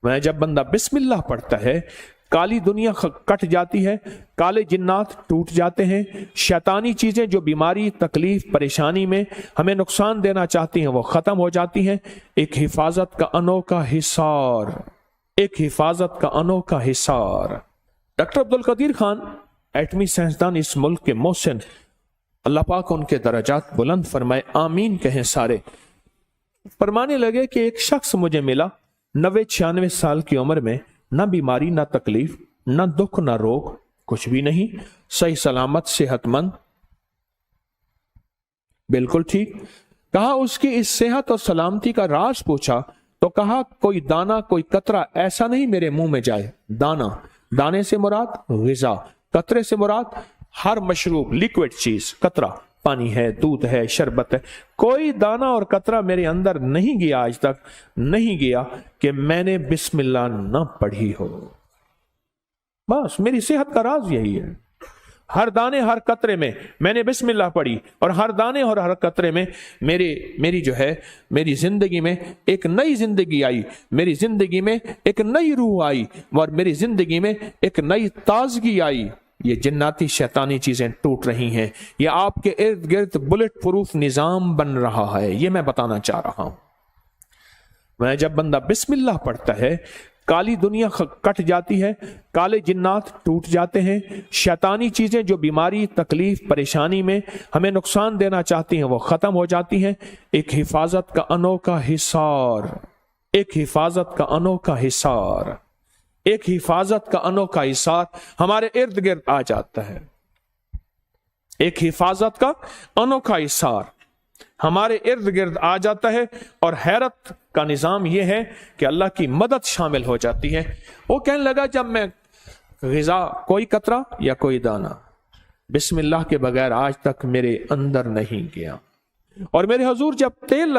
वह जब बंदा बिस्मिल्लाह पढ़ता है काली दुनिया कट जाती है, काले जिन्नात टूट जाते हैं, शैतानी चीजें जो बीमारी तकलीफ परेशानी में हमें नुकसान देना चाहती हैं वो खत्म हो जाती हैं। एक हिफाजत का अनोखा हिसार, एक हिफाजत का अनोखा हिसार। डॉक्टर अब्दुल कदीर खान एटमी साइंसदान इस मुल्क के मोहसिन, अल्लाह पाक उनके दर्जात बुलंद फरमाए, आमीन कहें सारे। फरमाने लगे कि एक शख्स मुझे मिला 90-96 साल की उम्र में, ना बीमारी ना तकलीफ ना दुख ना रोग, कुछ भी नहीं, सही सलामत सेहतमंद, बिल्कुल ठीक। कहा उसकी इस सेहत और सलामती का राज पूछा तो कहा कोई दाना कोई कतरा ऐसा नहीं मेरे मुंह में जाए। दाना, दाने से मुराद ग़िज़ा, कतरे से मुराद हर मशरूब लिक्विड चीज, कतरा पानी है, दूध है, शरबत है, कोई दाना और कतरा मेरे अंदर नहीं गया, आज तक नहीं गया कि मैंने बिस्मिल्लाह न पढ़ी हो। बस मेरी सेहत का राज यही है। हर दाने हर कतरे में मैंने बिस्मिल्लाह पढ़ी और हर दाने और हर कतरे में मेरी जो है मेरी जिंदगी में एक नई जिंदगी आई, मेरी जिंदगी में एक नई रूह आई और मेरी जिंदगी में एक नई ताजगी आई। ये जिन्नाती शैतानी चीजें टूट रही हैं, ये आपके इर्द गिर्द बुलेट प्रूफ निजाम बन रहा है, ये मैं बताना चाह रहा हूं। वह जब बंदा बिस्मिल्लाह पढ़ता है काली दुनिया कट जाती है, काले जिन्नात टूट जाते हैं, शैतानी चीजें जो बीमारी तकलीफ परेशानी में हमें नुकसान देना चाहती हैं वो खत्म हो जाती हैं। एक हिफाजत का अनोखा हिसार, एक हिफाजत का अनोखा हिसार, एक हिफाजत का अनोखा हिसार हमारे इर्द गिर्द आ जाता है। एक हिफाजत का अनोखा हिसार हमारे इर्द गिर्द आ जाता है और हैरत का निजाम यह है कि अल्लाह की मदद शामिल हो जाती है। वो कहने लगा जब मैं ग़िज़ा कोई कतरा या कोई दाना बिस्मिल्लाह के बगैर आज तक मेरे अंदर नहीं गया। और मेरे हुजूर जब तेल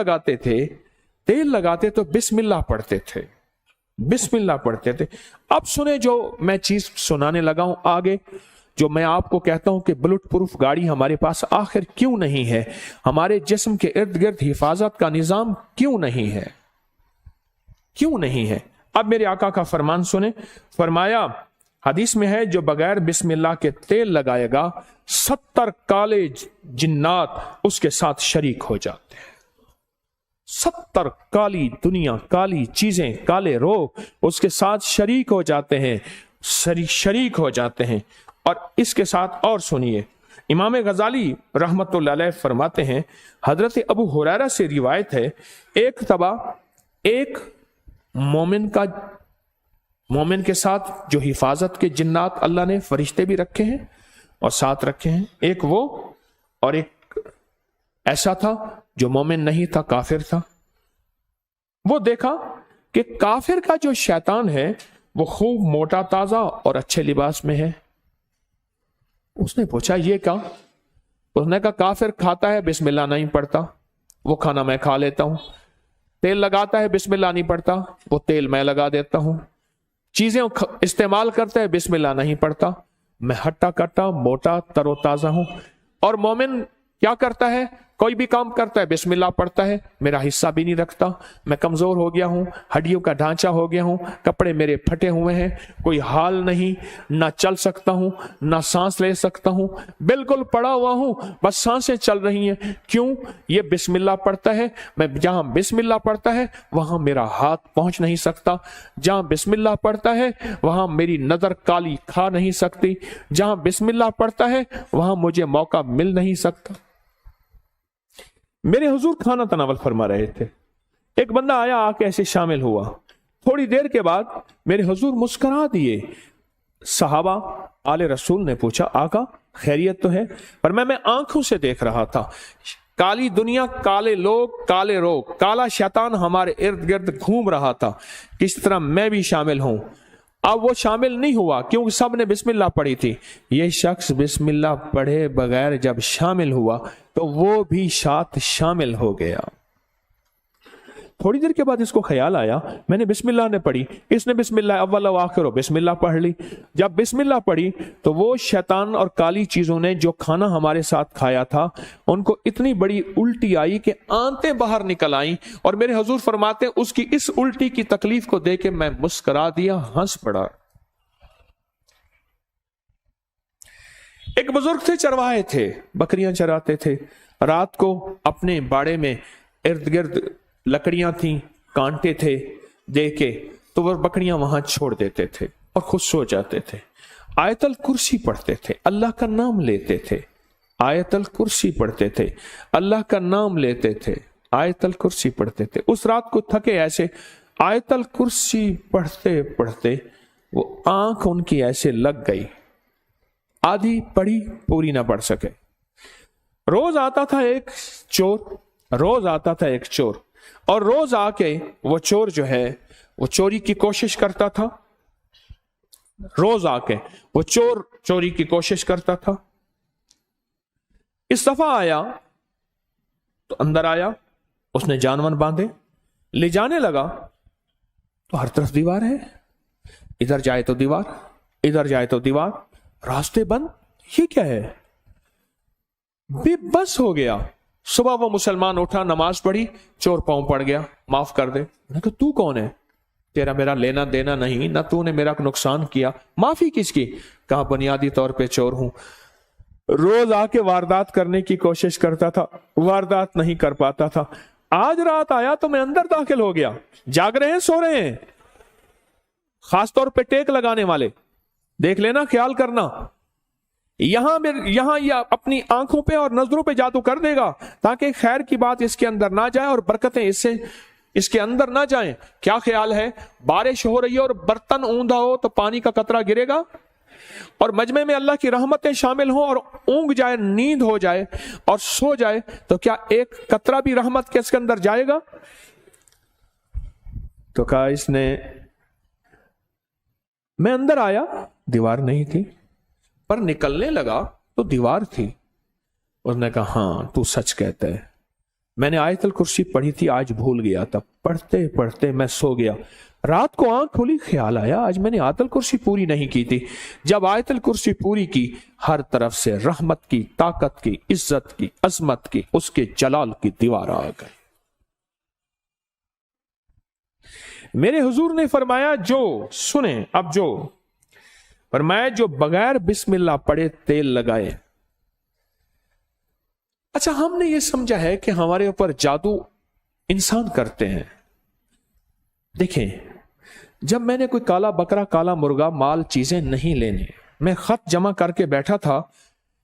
लगाते तो बिस्मिल्लाह पढ़ते थे, बिस्मिल्लाह पढ़ते थे। अब सुने जो मैं चीज सुनाने लगा हूं आगे, जो मैं आपको कहता हूं कि बुलेट प्रूफ गाड़ी हमारे पास आखिर क्यों नहीं है, हमारे जिस्म के इर्द गिर्द हिफाजत का निजाम क्यों नहीं है, क्यों नहीं है। अब मेरे आका का फरमान सुने, फरमाया हदीस में है जो बगैर बिस्मिल्लाह के तेल लगाएगा 70 काले जिन्नात उसके साथ शरीक हो जाते हैं। 70 काली दुनिया, काली चीजें, काले रोग उसके साथ शरीक हो जाते हैं, शरीक हो जाते हैं। और इसके साथ और सुनिए, इमाम गजाली रहमतुल्लाह अलैह फरमाते हैं, हजरत अबू हुरैरा से रिवायत है, एक तबा एक मोमिन के साथ जो हिफाजत के जिन्नात अल्लाह ने फरिश्ते भी रखे हैं और साथ रखे हैं, एक वो और एक ऐसा था जो मोमिन नहीं था, काफिर था। वो देखा कि काफिर का जो शैतान है वो खूब मोटा ताजा और अच्छे लिबास में है। उसने पूछा ये क्या? उसने कहा काफिर खाता है बिस्मिल्लाह नहीं पढ़ता, वो खाना मैं खा लेता हूं। तेल लगाता है बिस्मिल्लाह नहीं पढ़ता, वो तेल मैं लगा देता हूं। चीजें इस्तेमाल करता है बिस्मिल्लाह नहीं पढ़ता, मैं हट्टा कट्टा मोटा तरोताजा हूं। और मोमिन क्या करता है, कोई भी काम करता है बिस्मिल्लाह पढ़ता है, मेरा हिस्सा भी नहीं रखता, मैं कमजोर हो गया हूं, हड्डियों का ढांचा हो गया हूं, कपड़े मेरे फटे हुए हैं, कोई हाल नहीं, ना चल सकता हूं, ना सांस ले सकता हूं, बिल्कुल पड़ा हुआ हूं, बस सांसें चल रही हैं। क्यों? ये बिस्मिल्लाह पढ़ता है, मैं जहां बिस्मिल्लाह पढ़ता है वहां मेरा हाथ पहुंच नहीं सकता, जहां बिस्मिल्लाह पढ़ता है वहां मेरी नजर काली खा नहीं सकती, जहां बिस्मिल्लाह पढ़ता है वहां मुझे मौका मिल नहीं सकता। मेरे हुजूर खाना तनावल फरमा रहे थे, एक बंदा आया आके ऐसे शामिल हुआ। थोड़ी देर के बाद मेरे हुजूर मुस्कुरा दिए। सहाबा आले रसूल ने पूछा आका खैरियत तो है? पर मैं आंखों से देख रहा था, काली दुनिया, काले लोग, काले रोग, काला शैतान हमारे इर्द गिर्द घूम रहा था, किस तरह मैं भी शामिल हूं। अब वो शामिल नहीं हुआ क्योंकि सब ने बिस्मिल्लाह पढ़ी थी। ये शख्स बिस्मिल्लाह पढ़े बगैर जब शामिल हुआ तो वो भी साथ शामिल हो गया। थोड़ी देर के बाद इसको ख्याल आया, मैंने बिस्मिल्लाह ने पढ़ी, इसने बिस्मिल्लाह अव्वल व आखिर बिस्मिल्लाह पढ़ ली। जब बिस्मिल्लाह पढ़ी तो वो शैतान और काली चीजों ने जो खाना हमारे साथ खाया था उनको इतनी बड़ी उल्टी आई कि आंतें बाहर निकल आई, और मेरे हुजूर फरमाते उसकी इस उल्टी की तकलीफ को देख के मैं मुस्कुरा दिया, हंस पड़ा। एक बुजुर्ग थे, चरवाहे थे, बकरियां चराते थे। रात को अपने बाड़े में इर्द गिर्द लकड़ियां थी, कांटे थे, दे के तो वह बकरियां वहां छोड़ देते थे और खुद सो जाते थे। आयतल कुर्सी पढ़ते थे, अल्लाह का नाम लेते थे। आयतल कुर्सी पढ़ते थे, अल्लाह का नाम लेते थे, आयतल कुर्सी पढ़ते थे। उस रात को थके ऐसे, आयतल कुर्सी पढ़ते पढ़ते वो आंख उनकी ऐसे लग गई, आधी पढ़ी, पूरी ना पढ़ सके। रोज आता था एक चोर, रोज आता था एक चोर, और रोज आके वो चोर जो है वो चोरी की कोशिश करता था। रोज आके वो चोर चोरी की कोशिश करता था। इस दफा आया तो अंदर आया, उसने जानवर बांधे, ले जाने लगा तो हर तरफ दीवार है, इधर जाए तो दीवार, इधर जाए तो दीवार, रास्ते बंद। ये क्या है? बेबस हो गया। सुबह वो मुसलमान उठा, नमाज पढ़ी, चोर पांव पड़ गया, माफ कर दे। मैंने कहा तू कौन है? तेरा मेरा लेना देना नहीं, ना तूने मेरा नुकसान किया, माफी किसकी? कहा बुनियादी तौर पे चोर हूं, रोज आके वारदात करने की कोशिश करता था, वारदात नहीं कर पाता था। आज रात आया तो मैं अंदर दाखिल हो गया। जाग रहे हैं, सो रहे हैं? खासतौर पे टेक लगाने वाले देख लेना, ख्याल करना। यहां या अपनी आंखों पे और नजरों पे जादू कर देगा ताकि खैर की बात इसके अंदर ना जाए और बरकतें इसके अंदर ना जाएं। क्या ख्याल है, बारिश हो रही है और बर्तन ऊंधा हो तो पानी का कतरा गिरेगा, और मजमे में अल्लाह की रहमतें शामिल हो और ऊंघ जाए, नींद हो जाए और सो जाए, तो क्या एक कतरा भी रहमत के इसके अंदर जाएगा? तो कहा इसने, मैं अंदर आया, दीवार नहीं थी, पर निकलने लगा तो दीवार थी। उसने कहा हाँ तू सच कहता है, मैंने आयतल कुर्सी पढ़ी थी, आज भूल गया था, पढ़ते पढ़ते मैं सो गया। रात को आंख खोली, ख्याल आया आज मैंने आयतल कुर्सी पूरी नहीं की थी। जब आयतल कुर्सी पूरी की, हर तरफ से रहमत की, ताकत की, इज्जत की, अजमत की, उसके जलाल की दीवार आ गई। मेरे हुजूर ने फरमाया, जो सुने अब, जो फरमाया जो बगैर बिस्मिल्लाह पढ़े तेल लगाए। अच्छा, हमने ये समझा है कि हमारे ऊपर जादू इंसान करते हैं। देखें, जब मैंने कोई काला बकरा, काला मुर्गा, माल, चीजें नहीं लेने, मैं खत जमा करके बैठा था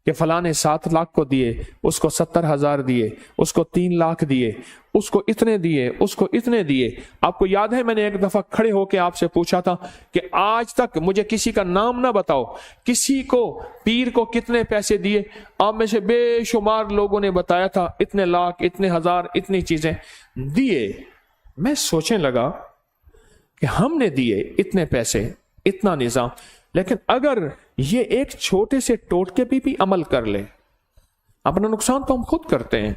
कि फलाने 7 लाख को दिए, उसको 70,000 दिए, उसको 3 लाख दिए, उसको इतने दिए, उसको इतने दिए। आपको याद है मैंने एक दफा खड़े होकर आपसे पूछा था कि आज तक मुझे किसी का नाम ना बताओ, किसी को, पीर को कितने पैसे दिए? आप में से बेशुमार लोगों ने बताया था इतने लाख, इतने हजार, इतनी चीजें दिए। मैं सोचने लगा कि हमने दिए इतने पैसे, इतना निजाम, लेकिन अगर ये एक छोटे से टोटके पे भी अमल कर ले, अपना नुकसान तो हम खुद करते हैं।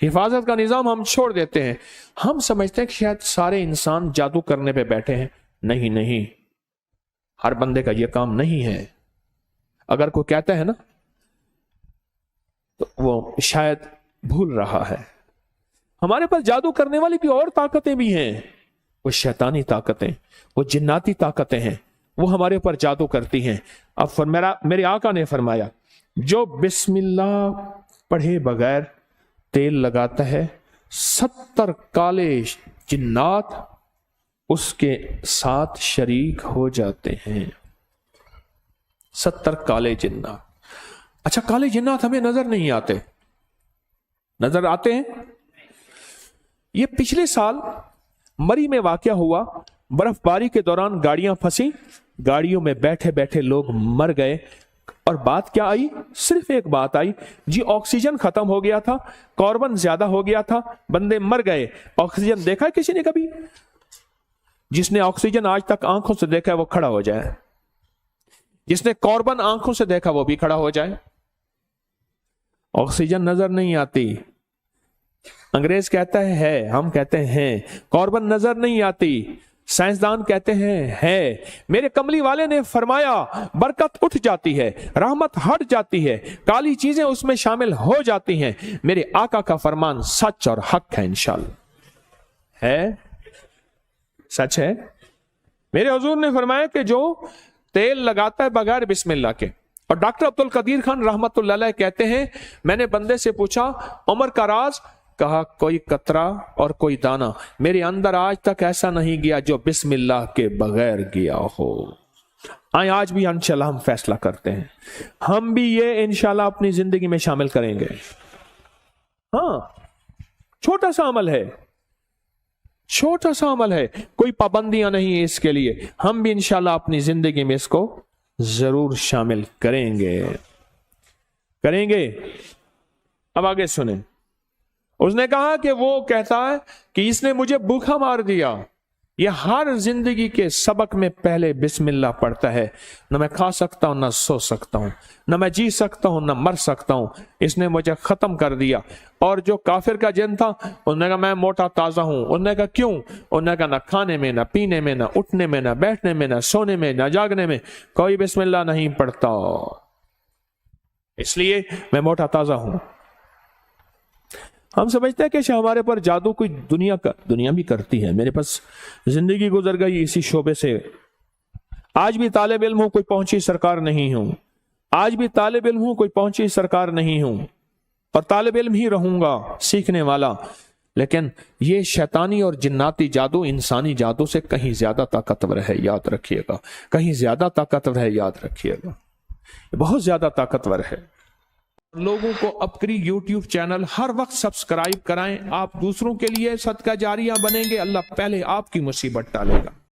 हिफाजत का निजाम हम छोड़ देते हैं। हम समझते हैं कि शायद सारे इंसान जादू करने पे बैठे हैं। नहीं नहीं, हर बंदे का यह काम नहीं है। अगर कोई कहता है ना तो वो शायद भूल रहा है। हमारे पास जादू करने वाली भी और ताकतें भी हैं। वो शैतानी ताकतें, वो जिन्नाती ताकतें हैं, वो हमारे ऊपर जादू करती हैं। अब मेरे आका ने फरमाया, जो बिस्मिल्लाह पढ़े बगैर तेल लगाता है, 70 काले जिन्नात उसके साथ शरीक हो जाते हैं। 70 काले जिन्नात। अच्छा, काले जिन्नात हमें नजर नहीं आते, नजर आते हैं? ये पिछले साल मरी में वाकया हुआ। बर्फबारी के दौरान गाड़ियां फंसी, गाड़ियों में बैठे बैठे लोग मर गए। और बात क्या आई? सिर्फ एक बात आई जी, ऑक्सीजन खत्म हो गया था, कार्बन ज्यादा हो गया था, बंदे मर गए। ऑक्सीजन देखा है किसी ने कभी? जिसने ऑक्सीजन आज तक आंखों से देखा है वो खड़ा हो जाए, जिसने कार्बन आंखों से देखा वो भी खड़ा हो जाए। ऑक्सीजन नजर नहीं आती, انگریز کہتا ہے، ہم کہتے ہیں کاربن نظر نہیں آتی، سائنسدان کہتے ہیں ہے۔ میرے کملی والے نے فرمایا برکت اٹھ جاتی ہے، رحمت ہٹ جاتی ہے، کالی چیزیں اس میں شامل ہو جاتی ہیں۔ میرے آقا کا فرمان سچ اور حق ہے، انشاءاللہ ہے، سچ ہے۔ میرے حضور نے فرمایا کہ جو تیل لگاتا ہے بغیر بسم اللہ کے، اور ڈاکٹر عبد القدیر خان رحمت اللہ علیہ کہتے ہیں میں نے بندے سے پوچھا عمر کا راز، کہا کوئی قطرہ اور کوئی دانہ میرے اندر آج تک ایسا نہیں گیا جو بسم اللہ کے بغیر گیا ہو۔ آج بھی انشاءاللہ ہم فیصلہ کرتے ہیں، ہم بھی یہ انشاءاللہ اپنی زندگی میں شامل کریں گے۔ ہاں، چھوٹا سا عمل ہے، چھوٹا سا عمل ہے، کوئی پابندیاں نہیں ہے اس کے لیے، ہم بھی انشاءاللہ اپنی زندگی میں اس کو ضرور شامل کریں گے۔ اب آگے سنیں، اس نے کہا کہ وہ کہتا ہے کہ اس نے مجھے بھوکا مار دیا۔ یہ ہر زندگی کے سبق میں پہلے بسم اللہ پڑھتا ہے، نہ میں کھا سکتا ہوں، نہ سو سکتا ہوں، نہ میں جی سکتا ہوں، نہ مر سکتا ہوں، اس نے مجھے ختم کر دیا۔ اور جو کافر کا جن تھا انہوں نے کہا میں موٹا تازہ ہوں، انہوں نے کہا کیوں؟ انہوں نے کہا نہ کھانے میں، نہ پینے میں، نہ اٹھنے میں، نہ بیٹھنے میں، نہ سونے میں، نہ جاگنے میں کوئی بسم اللہ نہیں پڑھتا، اس لیے میں موٹا تازہ ہوں۔ ہم سمجھتے ہیں کہ ہمارے پر جادو کوئی دنیا بھی کرتی ہے، میرے پاس زندگی گزر گئی اسی شعبے سے، آج بھی طالب علم ہوں، کوئی پہنچی سرکار نہیں ہوں، آج بھی طالب علم ہوں، کوئی پہنچی سرکار نہیں ہوں، اور طالب علم ہی رہوں گا، سیکھنے والا۔ لیکن یہ شیطانی اور جناتی جادو انسانی جادو سے کہیں زیادہ طاقتور ہے، یاد رکھیے گا، کہیں زیادہ طاقتور ہے، یاد رکھیے گا، بہت زیادہ طاقتور ہے۔ لوگوں کو اپکری یوٹیوب چینل ہر وقت سبسکرائب کرائیں، آپ دوسروں کے لیے صدقہ جاریہ بنیں گے، اللہ پہلے آپ کی مصیبت ٹالے گا۔